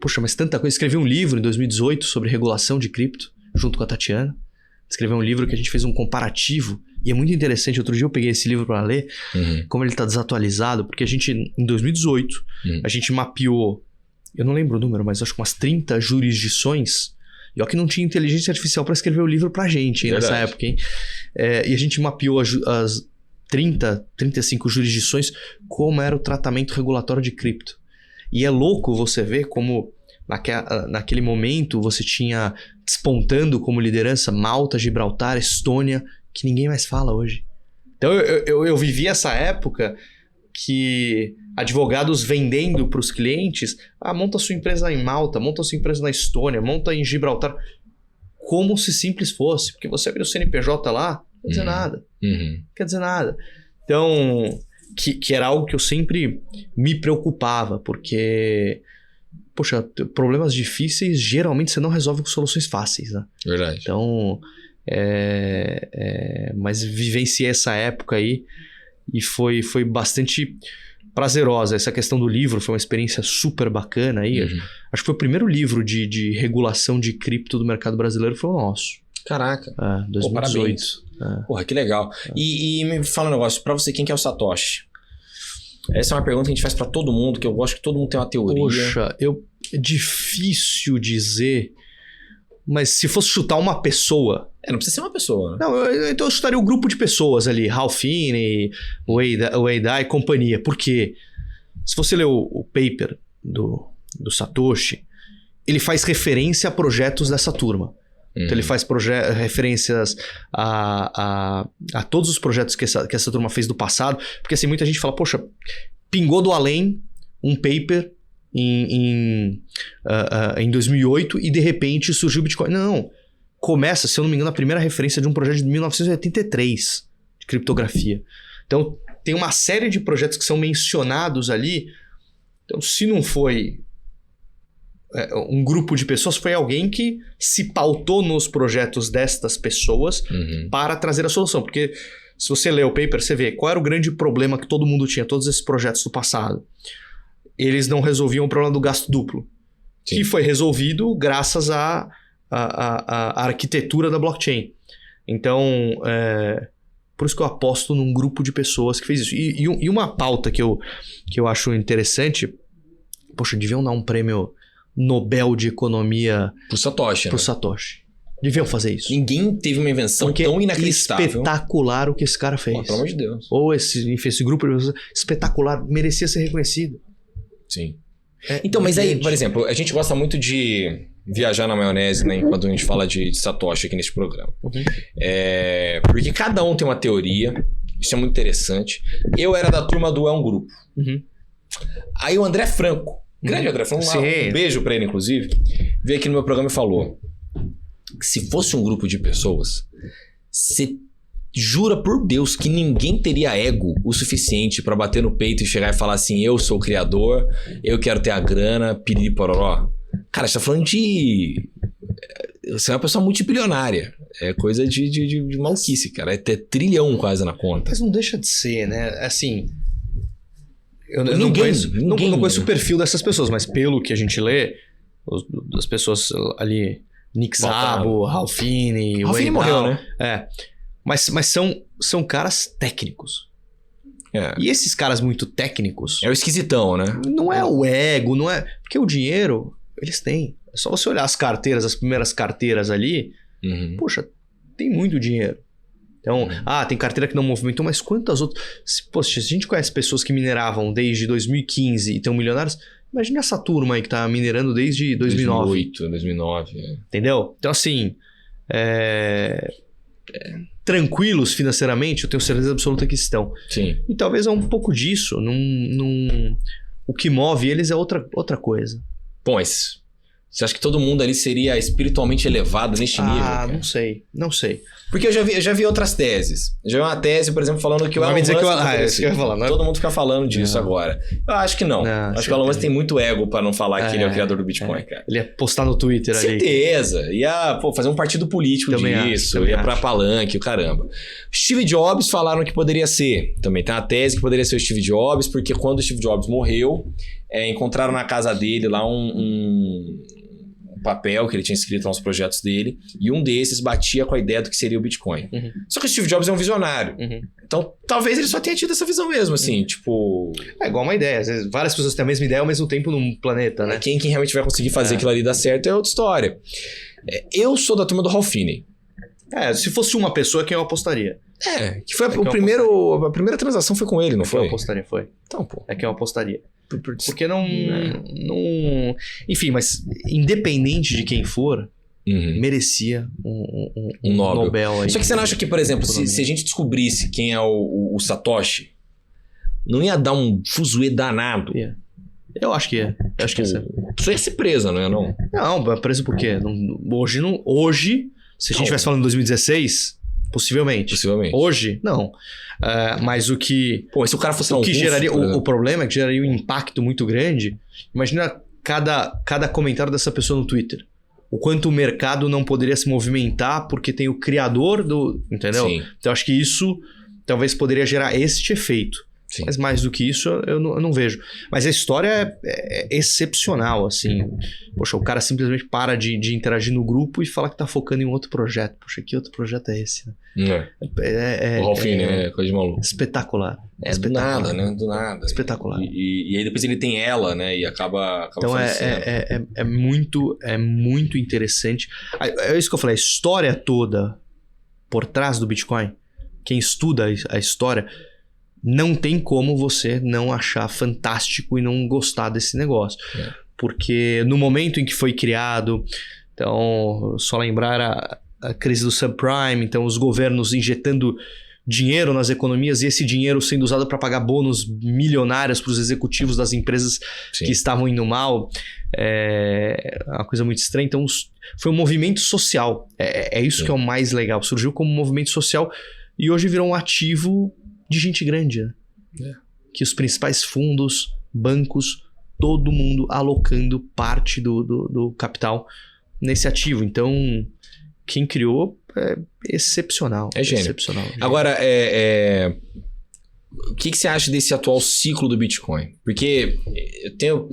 Poxa, mas tanta coisa. Escrevi um livro em 2018 sobre regulação de cripto, junto com a Tatiana. Escrevi um livro que a gente fez um comparativo, e é muito interessante. Outro dia eu peguei esse livro para ler, como ele está desatualizado, porque a gente, em 2018, a gente mapeou, eu não lembro o número, mas acho que umas 30 jurisdições. E ó que não tinha inteligência artificial para escrever o livro pra gente nessa época, hein? E a gente mapeou as 35 jurisdições, como era o tratamento regulatório de cripto. E é louco você ver como naquele momento você tinha despontando como liderança Malta, Gibraltar, Estônia, que ninguém mais fala hoje. Então eu vivi essa época que advogados vendendo para os clientes, monta sua empresa em Malta, monta sua empresa na Estônia, monta em Gibraltar, como se simples fosse, porque você abriu o CNPJ lá, não quer dizer nada. Não quer dizer nada. Então, que era algo que eu sempre me preocupava, porque, poxa, problemas difíceis geralmente você não resolve com soluções fáceis, né? Verdade. Então, mas vivenciei essa época aí e foi bastante prazerosa. Essa questão do livro foi uma experiência super bacana aí. Acho que foi o primeiro livro de regulação de cripto do mercado brasileiro, foi o nosso. Caraca. 2018. Porra, que legal. E me fala um negócio, pra você, quem que é o Satoshi? Essa é uma pergunta que a gente faz pra todo mundo, que eu gosto que todo mundo tem uma teoria. Poxa, é difícil dizer, mas se fosse chutar uma pessoa... Não precisa ser uma pessoa, né? Não, então eu chutaria o grupo de pessoas ali, Ralph Finney, Wei Dai e companhia. Por quê? Se você ler o paper do Satoshi, ele faz referência a projetos dessa turma. Então ele faz referências a todos os projetos que essa turma fez do passado. Porque assim, muita gente fala, poxa, pingou do além um paper em 2008 e de repente surgiu o Bitcoin. Não. Começa, se eu não me engano, a primeira referência de um projeto de 1983 de criptografia. Então, tem uma série de projetos que são mencionados ali. Então, se não foi um grupo de pessoas, foi alguém que se pautou nos projetos destas pessoas para trazer a solução. Porque se você lê o paper, você vê qual era o grande problema que todo mundo tinha, todos esses projetos do passado. Eles não resolviam o problema do gasto duplo. Sim. Que foi resolvido graças a arquitetura da blockchain. Então, por isso que eu aposto num grupo de pessoas que fez isso. E uma pauta que eu acho interessante, poxa, deviam dar um prêmio Nobel de Economia pro Satoshi. Pro Satoshi. Deviam fazer isso. Ninguém teve uma invenção Porque tão inacreditável. Espetacular o que esse cara fez. Pô, pelo amor de Deus. Ou esse grupo espetacular, merecia ser reconhecido. Sim. Então, mas aí, evidente. por exemplo, a gente gosta muito de viajar na maionese, né? Quando a gente fala de Satoshi aqui nesse programa. Uhum. Porque cada um tem uma teoria. Isso é muito interessante. Eu era da turma do É um Grupo. Uhum. Aí o André Franco, grande André Franco, um beijo pra ele, inclusive, veio aqui no meu programa e falou que se fosse um grupo de pessoas, você jura por Deus que ninguém teria ego o suficiente pra bater no peito e chegar e falar assim, eu sou o criador, eu quero ter a grana, piriri pororó. Cara, você tá falando de... Você é uma pessoa multibilionária. É coisa de maluquice, cara. É ter trilhão quase na conta. Mas não deixa de ser, né? Assim... Eu não Ninguém, conheço o perfil dessas pessoas, mas pelo que a gente lê, as pessoas ali... Nick Szabo, Ralph Finney... Ralph Finney morreu, né? Mas são caras técnicos. E esses caras muito técnicos... É o esquisitão, né? Não é o ego, não é... Porque o dinheiro, eles têm. É só você olhar as carteiras, as primeiras carteiras ali... Poxa, tem muito dinheiro. Então, tem carteira que não movimentou, mas quantas outras... Poxa, se a gente conhece pessoas que mineravam desde 2015 e estão milionários... Imagina essa turma aí que tá minerando desde 2009. 2009. Entendeu? Então, assim... tranquilos financeiramente, eu tenho certeza absoluta que estão. Sim. E talvez é um pouco disso. O que move eles é outra coisa. Bom, mas você acha que todo mundo ali seria espiritualmente elevado neste nível? Cara? Não sei. Porque eu já vi outras teses. Já vi uma tese, por exemplo, falando que o Elon Musk... isso que eu ia falar, não é? Todo mundo fica falando disso agora. Eu acho que não. Acho que o Elon Musk tem muito ego pra não falar que ele é o criador do Bitcoin, cara. Ele ia postar no Twitter ali. Certeza. Ia fazer um partido político disso. Ia pra palanque, o caramba. Steve Jobs falaram que poderia ser. Também tem uma tese que poderia ser o Steve Jobs, porque quando o Steve Jobs morreu, encontraram na casa dele lá um papel que ele tinha escrito nos projetos dele, e um desses batia com a ideia do que seria o Bitcoin. Só que o Steve Jobs é um visionário. Então, talvez ele só tenha tido essa visão mesmo, assim, tipo... É igual uma ideia. Às vezes, várias pessoas têm a mesma ideia ao mesmo tempo num planeta, né? Quem realmente vai conseguir fazer aquilo ali dar certo é outra história. Eu sou da turma do Ralph Finney. Se fosse uma pessoa, quem eu apostaria? Que foi a primeira transação foi com ele, não foi? Eu apostaria, foi. Então, pô. É quem eu apostaria. Porque não... Enfim, mas independente de quem for, merecia um Nobel aí. Só que você não acha que, por exemplo, se a gente descobrisse quem é o Satoshi, não ia dar um fuzuê danado? Eu acho que ia. Isso ia ser preso, não é? Não, preso por quê? Hoje, se a gente estivesse falando em 2016... Possivelmente. Hoje, não. Mas o que... Pô, se o cara fosse o que geraria... O problema é que geraria um impacto muito grande. Imagina cada comentário dessa pessoa no Twitter. O quanto o mercado não poderia se movimentar porque tem o criador do... Entendeu? Sim. Então, acho que isso talvez poderia gerar este efeito. Sim. Mas mais do que isso, eu não vejo. Mas a história é excepcional, assim. Poxa, o cara simplesmente para de interagir no grupo e fala que tá focando em outro projeto. Poxa, que outro projeto é esse? Né? O Ralph Finney, né? Coisa de maluco. Espetacular. Do nada, né? Do nada. Espetacular. E aí depois ele tem ela, né? E acaba então é muito interessante. É isso que eu falei, a história toda por trás do Bitcoin, quem estuda a história... Não tem como você não achar fantástico e não gostar desse negócio. Porque no momento em que foi criado... Então, só lembrar a crise do subprime. Então, os governos injetando dinheiro nas economias e esse dinheiro sendo usado para pagar bônus milionários para os executivos das empresas que estavam indo mal. É uma coisa muito estranha. Então, foi um movimento social. É isso que é o mais legal. Surgiu como um movimento social e hoje virou um ativo... de gente grande, né? Que os principais fundos, bancos, todo mundo alocando parte do capital nesse ativo. Então, quem criou é excepcional. É gênio. Excepcional. Agora, o que você acha desse atual ciclo do Bitcoin? Porque eu tenho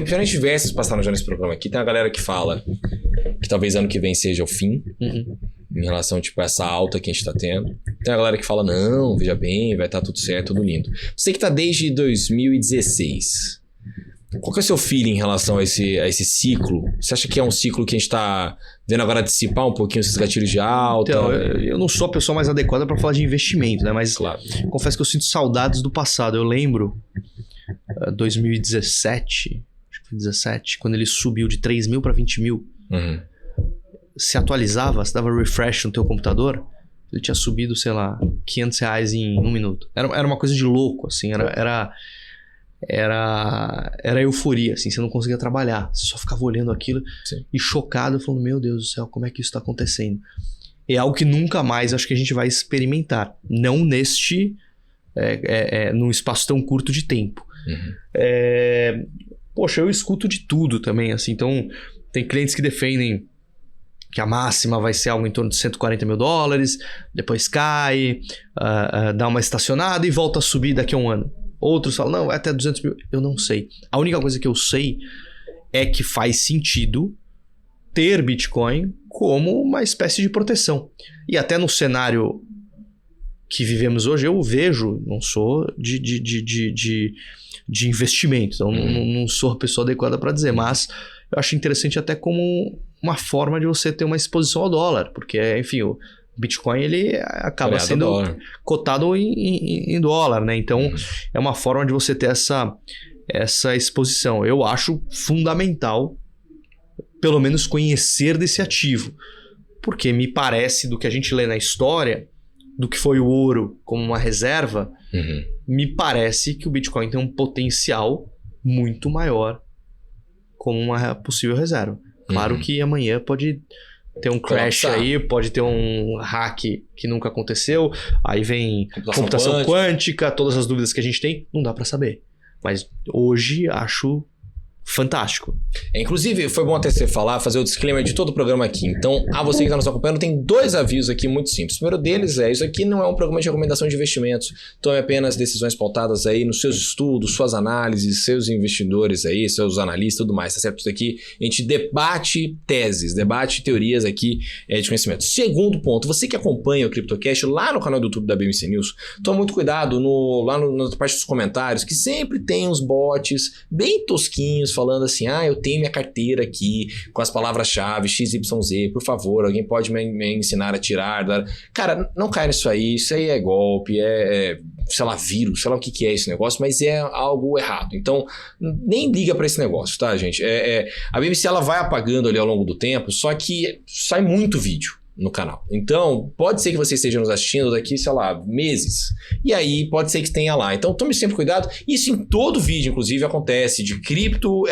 opiniões diversas passaram já nesse programa aqui. Tem a galera que fala que talvez ano que vem seja o fim. Em relação, tipo, a essa alta que a gente tá tendo. Tem a galera que fala, não, veja bem, vai estar tudo certo, tudo lindo. Você que tá desde 2016. Qual que é o seu feeling em relação a esse ciclo? Você acha que é um ciclo que a gente está vendo agora dissipar um pouquinho esses gatilhos de alta? Então, eu não sou a pessoa mais adequada para falar de investimento, né? Mas Claro. confesso que eu sinto saudades do passado. Eu lembro 2017, acho que foi 17, quando ele subiu de 3 mil para 20 mil. Uhum. Se atualizava, se dava refresh no teu computador, ele tinha subido, sei lá, R$500 em 1 minuto. Era uma coisa de louco, assim, era euforia, assim, você não conseguia trabalhar, você só ficava olhando aquilo. Sim. E chocado, falando, meu Deus do céu, como é que isso está acontecendo? É algo que nunca mais acho que a gente vai experimentar, não num espaço tão curto de tempo. Uhum. Poxa, eu escuto de tudo também, assim, então tem clientes que defendem que a máxima vai ser algo em torno de $140 mil, depois cai, dá uma estacionada e volta a subir daqui a um ano. Outros falam, não, vai até 200 mil. Eu não sei. A única coisa que eu sei é que faz sentido ter Bitcoin como uma espécie de proteção. E até no cenário que vivemos hoje, eu vejo, não sou de investimento, então não sou a pessoa adequada para dizer, mas eu acho interessante até como uma forma de você ter uma exposição ao dólar, porque, enfim, o Bitcoin ele acaba sendo cotado em dólar, né? Então, é uma forma de você ter essa exposição. Eu acho fundamental, pelo menos, conhecer desse ativo, porque me parece, do que a gente lê na história, do que foi o ouro como uma reserva, me parece que o Bitcoin tem um potencial muito maior como uma possível reserva. Claro que amanhã pode ter um crash aí, pode ter um hack que nunca aconteceu, aí vem computação quântica, todas as dúvidas que a gente tem, não dá para saber. Mas hoje acho fantástico. Inclusive, foi bom até você fazer o disclaimer de todo o programa aqui. Então, a você que está nos acompanhando, tem 2 avisos aqui muito simples. O primeiro deles isso aqui não é um programa de recomendação de investimentos. Tome apenas decisões pautadas aí nos seus estudos, suas análises, seus investidores aí, seus analistas e tudo mais, tá certo? Isso aqui, a gente debate teses, debate teorias aqui de conhecimento. Segundo ponto, você que acompanha o CryptoCast lá no canal do YouTube da BMC News, toma muito cuidado na parte dos comentários, que sempre tem uns bots bem tosquinhos, falando assim, eu tenho minha carteira aqui com as palavras-chave XYZ, por favor, alguém pode me ensinar a tirar? Cara, não cai nisso aí é golpe, sei lá, vírus, sei lá o que é esse negócio, mas é algo errado. Então, nem liga pra esse negócio, tá, gente? A BMC ela vai apagando ali ao longo do tempo, só que sai muito vídeo no canal. Então, pode ser que você esteja nos assistindo daqui, sei lá, meses. E aí, pode ser que tenha lá. Então, tome sempre cuidado. Isso em todo vídeo, inclusive, acontece. De cripto,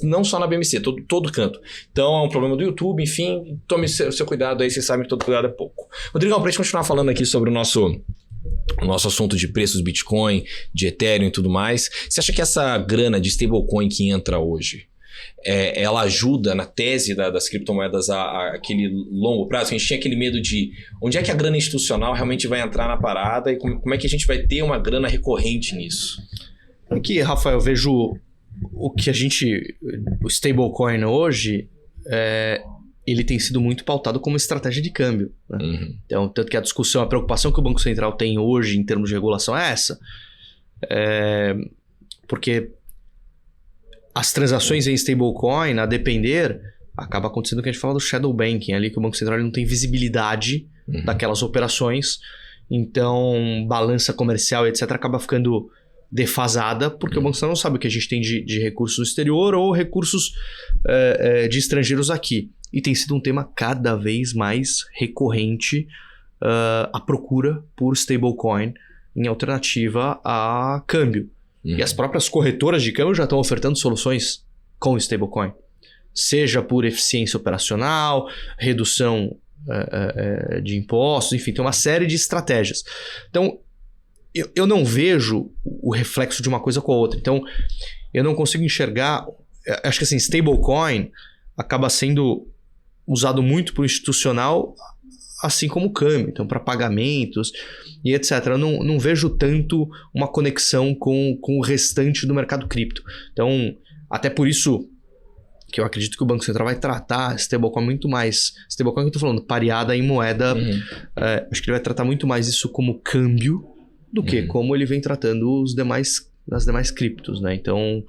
não só na BMC, todo canto. Então, é um problema do YouTube, enfim. Tome seu cuidado aí, vocês sabem que todo cuidado é pouco. Rodrigão, pra gente continuar falando aqui sobre o nosso assunto de preços Bitcoin, de Ethereum e tudo mais, você acha que essa grana de stablecoin que entra hoje, ela ajuda na tese das criptomoedas a aquele longo prazo? A gente tinha aquele medo de onde é que a grana institucional realmente vai entrar na parada e como é que a gente vai ter uma grana recorrente nisso? Aqui, Rafael, eu vejo o stablecoin hoje, ele tem sido muito pautado como estratégia de câmbio, né? Então, tanto que a preocupação que o Banco Central tem hoje em termos de regulação é essa. Porque as transações em stablecoin, a depender, acaba acontecendo o que a gente fala do shadow banking, ali que o Banco Central não tem visibilidade daquelas operações, então balança comercial, etc., acaba ficando defasada, porque o Banco Central não sabe o que a gente tem de recursos no exterior ou recursos de estrangeiros aqui. E tem sido um tema cada vez mais recorrente, a procura por stablecoin em alternativa a câmbio. E as próprias corretoras de câmbio já estão ofertando soluções com stablecoin. Seja por eficiência operacional, redução de impostos, enfim, tem uma série de estratégias. Então, eu não vejo o reflexo de uma coisa com a outra. Então, eu não consigo enxergar... Acho que assim, stablecoin acaba sendo usado muito para o institucional, assim como o câmbio, então para pagamentos e etc. Eu não vejo tanto uma conexão com o restante do mercado cripto. Então, até por isso que eu acredito que o Banco Central vai tratar stablecoin muito mais. Stablecoin que eu estou falando, pareada em moeda, acho que ele vai tratar muito mais isso como câmbio do que como ele vem tratando as demais criptos, né? Então,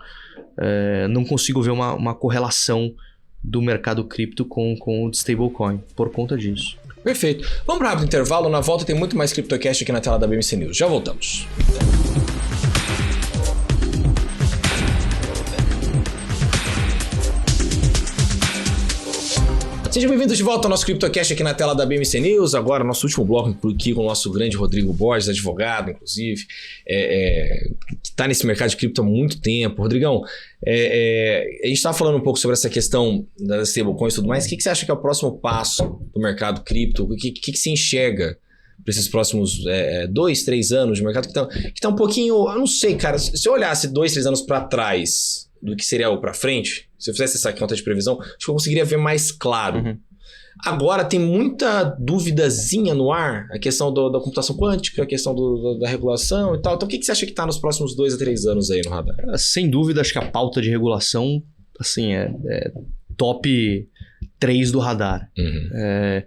não consigo ver uma correlação do mercado cripto com o de stablecoin, por conta disso. Perfeito. Vamos para um rápido intervalo. Na volta tem muito mais CryptoCast aqui na tela da BMC News. Já voltamos. Sejam bem-vindos de volta ao nosso CryptoCast aqui na tela da BMC News. Agora, nosso último bloco aqui com o nosso grande Rodrigo Borges, advogado, inclusive, que está nesse mercado de cripto há muito tempo. Rodrigão, a gente estava falando um pouco sobre essa questão das stablecoins e tudo mais. O que você acha que é o próximo passo do mercado cripto? O que você enxerga para esses próximos 2, 3 anos de mercado que tá um pouquinho... Eu não sei, cara. Se eu olhasse 2, 3 anos para trás do que seria o para frente, se eu fizesse essa conta de previsão, acho que eu conseguiria ver mais claro. Uhum. Agora tem muita duvidazinha no ar, a questão da computação quântica, a questão da regulação e tal. Então o que você acha que está nos próximos 2 a 3 anos aí no radar? Sem dúvida, acho que a pauta de regulação assim, é top 3 do radar. Uhum.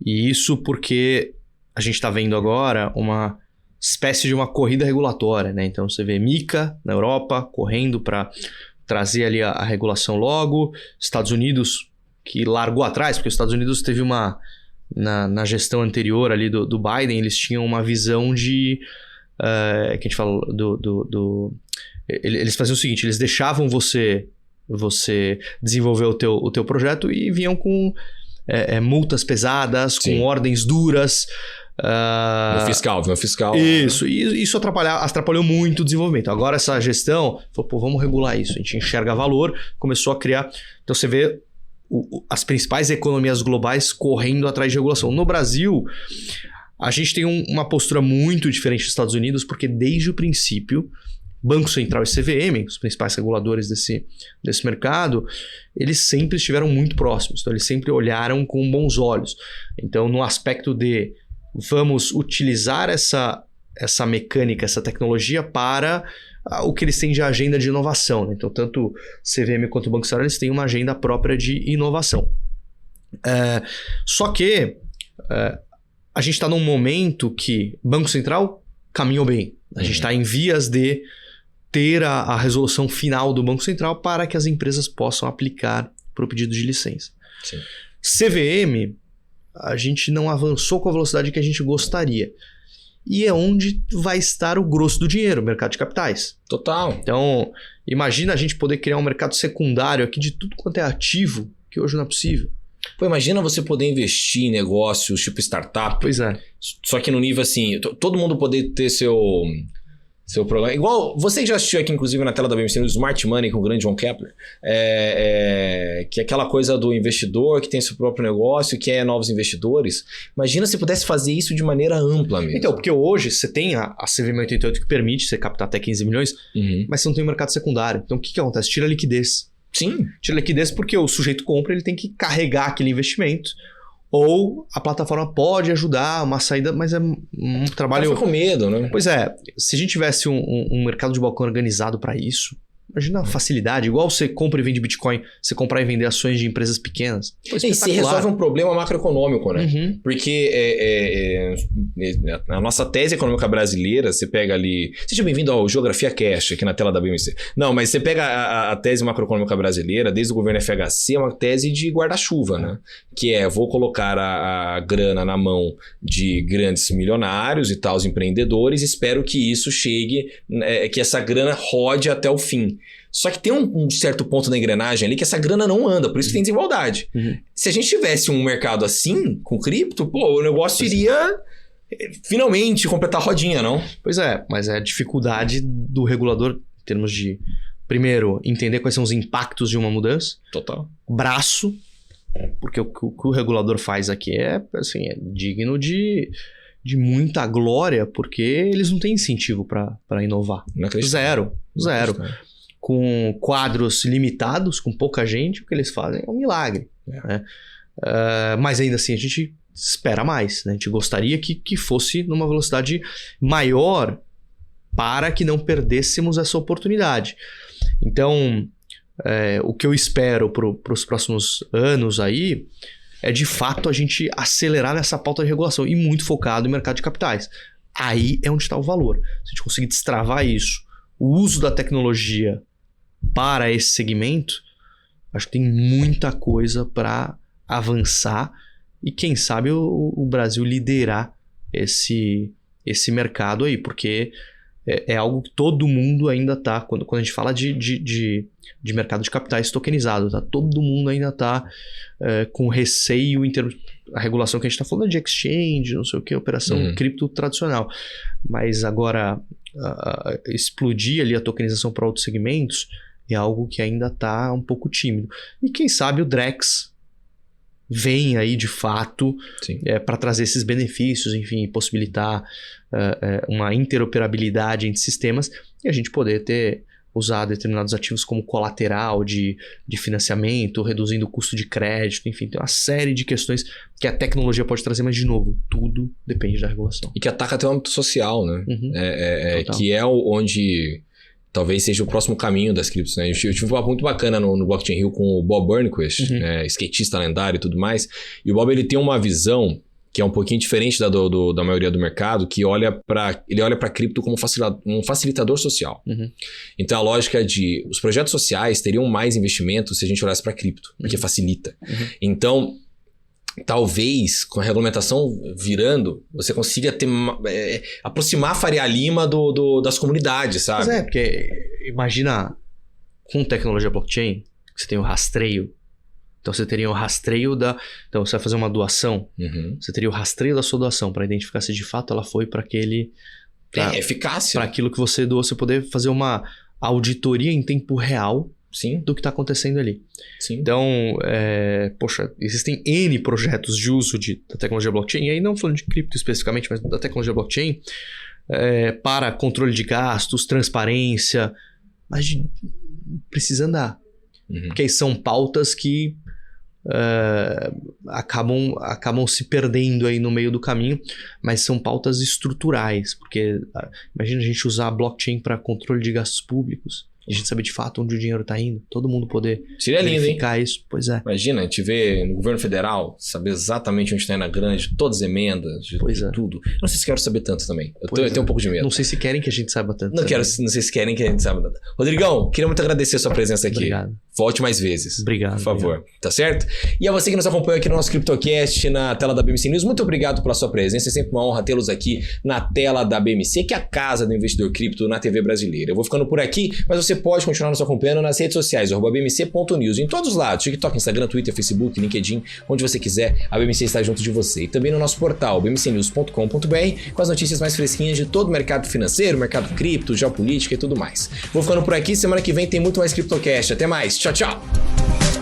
E isso porque a gente está vendo agora uma espécie de uma corrida regulatória, né? Então você vê MiCA na Europa correndo para trazer ali a regulação logo, Estados Unidos que largou atrás, porque os Estados Unidos teve na gestão anterior ali do Biden, eles tinham uma visão de que a gente fala eles faziam o seguinte, eles deixavam você desenvolver o teu projeto e vinham com multas pesadas, Sim. com ordens duras. No fiscal. Isso, e isso atrapalhou muito o desenvolvimento. Agora essa gestão falou, vamos regular isso. A gente enxerga valor, começou a criar... Então você vê as principais economias globais correndo atrás de regulação. No Brasil, a gente tem uma postura muito diferente dos Estados Unidos, porque desde o princípio, Banco Central e CVM, os principais reguladores desse mercado, eles sempre estiveram muito próximos. Então eles sempre olharam com bons olhos. Então no aspecto de vamos utilizar essa mecânica, essa tecnologia para o que eles têm de agenda de inovação, né? Então, tanto CVM quanto o Banco Central, eles têm uma agenda própria de inovação. Só que a gente está num momento que Banco Central caminhou bem. A gente está em vias de ter a resolução final do Banco Central para que as empresas possam aplicar para o pedido de licença. Sim. CVM, a gente não avançou com a velocidade que a gente gostaria. E é onde vai estar o grosso do dinheiro, o mercado de capitais. Total. Então, imagina a gente poder criar um mercado secundário aqui de tudo quanto é ativo, que hoje não é possível. Pô, imagina você poder investir em negócios tipo startup. Pois é. Só que no nível assim, todo mundo poder ter seu programa. Igual, você já assistiu aqui, inclusive, na tela da BMC, no Smart Money com o grande John Kepler, que é aquela coisa do investidor que tem seu próprio negócio, que é novos investidores. Imagina se pudesse fazer isso de maneira ampla mesmo. Então, porque hoje você tem a CVM 88 que permite você captar até 15 milhões, mas você não tem um mercado secundário. Então, o que acontece? Tira a liquidez. Sim. Tira a liquidez porque o sujeito compra, ele tem que carregar aquele investimento. Ou a plataforma pode ajudar uma saída, mas é um trabalho... Fica com medo, né? Pois é, se a gente tivesse um mercado de balcão organizado para isso, imagina a facilidade. Igual você compra e vende Bitcoin, você comprar e vender ações de empresas pequenas. E você resolve um problema macroeconômico, né? Uhum. Porque a nossa tese econômica brasileira, você pega ali... Seja bem-vindo ao Geografia Cash, aqui na tela da BMC. Não, mas você pega a tese macroeconômica brasileira, desde o governo FHC, é uma tese de guarda-chuva, né? Que vou colocar a grana na mão de grandes milionários e tal, os empreendedores, espero que isso chegue, que essa grana rode até o fim. Só que tem um certo ponto da engrenagem ali que essa grana não anda, por isso que tem desigualdade. Uhum. Se a gente tivesse um mercado assim, com cripto, o negócio iria finalmente completar a rodinha, não? Pois é, mas é a dificuldade do regulador em termos de, primeiro, entender quais são os impactos de uma mudança. Total. Braço, porque o que o regulador faz aqui é digno de muita glória, porque eles não têm incentivo para inovar. Zero. Com quadros limitados, com pouca gente, o que eles fazem é um milagre. Né? Mas ainda assim, a gente espera mais. Né? A gente gostaria que fosse numa velocidade maior para que não perdêssemos essa oportunidade. Então, o que eu espero para os próximos anos aí é, de fato, a gente acelerar nessa pauta de regulação e muito focado em mercado de capitais. Aí é onde está o valor. Se a gente conseguir destravar isso, o uso da tecnologia para esse segmento, acho que tem muita coisa para avançar e quem sabe o Brasil liderar esse mercado aí, porque é algo que todo mundo ainda está, quando a gente fala de mercado de capitais tokenizado, tá? Todo mundo ainda está com receio em termos da regulação que a gente está falando de exchange, não sei o que, operação cripto tradicional. Mas agora, explodir ali a tokenização para outros segmentos é algo que ainda está um pouco tímido. E quem sabe o Drex vem aí de fato para trazer esses benefícios, enfim, possibilitar uma interoperabilidade entre sistemas e a gente poder usar determinados ativos como colateral de financiamento, reduzindo o custo de crédito, enfim, tem uma série de questões que a tecnologia pode trazer, mas de novo, tudo depende da regulação. E que ataca até o âmbito social, né? Que é onde talvez seja o próximo caminho das criptos, né? Eu tive um papo muito bacana no Blockchain Rio com o Bob Burnquist, skatista lendário e tudo mais, e o Bob ele tem uma visão que é um pouquinho diferente da maioria do mercado, que ele olha para cripto como um facilitador social. Então a lógica é de os projetos sociais teriam mais investimento se a gente olhasse para cripto, porque facilita. Então, talvez com a regulamentação virando, você consiga aproximar a Faria Lima das comunidades, sabe? Pois porque imagina com tecnologia blockchain, você tem o rastreio. Então você teria o rastreio Então você vai fazer uma doação, você teria o rastreio da sua doação para identificar se de fato ela foi para aquele... eficácia. Para aquilo que você doou, você poder fazer uma auditoria em tempo real do que está acontecendo ali. Então, existem N projetos de uso da tecnologia blockchain, e aí não falando de cripto especificamente, mas da tecnologia blockchain, para controle de gastos, transparência, mas precisa andar. Porque aí são pautas que acabam se perdendo aí no meio do caminho, mas são pautas estruturais, porque imagina a gente usar a blockchain para controle de gastos públicos, a gente saber de fato onde o dinheiro está indo, todo mundo poder verificar isso. Pois é. Imagina, a gente vê no governo federal, saber exatamente onde está indo a grana, de todas as emendas, de tudo. Eu não sei se quero saber tanto também. Eu tenho um pouco de medo. Não sei se querem que a gente saiba tanto. Não sei se querem que a gente saiba tanto. Rodrigão, queria muito agradecer a sua presença aqui. Obrigado. Volte mais vezes. Obrigado. Por favor. Tá certo? E a você que nos acompanha aqui no nosso CryptoCast, na tela da BMC News, muito obrigado pela sua presença. É sempre uma honra tê-los aqui na tela da BMC, que é a casa do investidor cripto na TV brasileira. Eu vou ficando por aqui, mas você pode continuar nos acompanhando nas redes sociais, @bmc.news, em todos os lados, TikTok, Instagram, Twitter, Facebook, LinkedIn, onde você quiser, a BMC está junto de você. E também no nosso portal, bmcnews.com.br, com as notícias mais fresquinhas de todo o mercado financeiro, mercado cripto, geopolítica e tudo mais. Vou ficando por aqui, semana que vem tem muito mais CryptoCast. Até mais, tchau, tchau!